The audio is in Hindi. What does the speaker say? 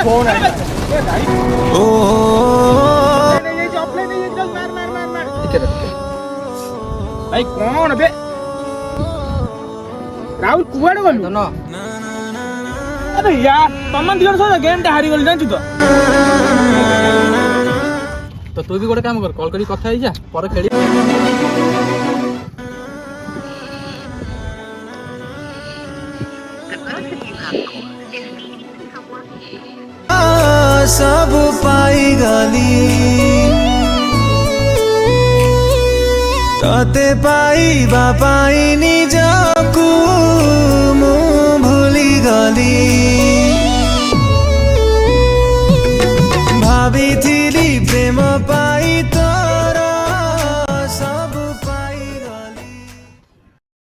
फोन है ओ भाई कौन बे राहुल कुआड़े गलु न अबे यार तमन दिगन सो गेम टा हारी गल जानछु तो तू भी गोटे काम कर कॉल करी कथा ही जा पर खेली सब पाई गली तते पाई बापाई निजकू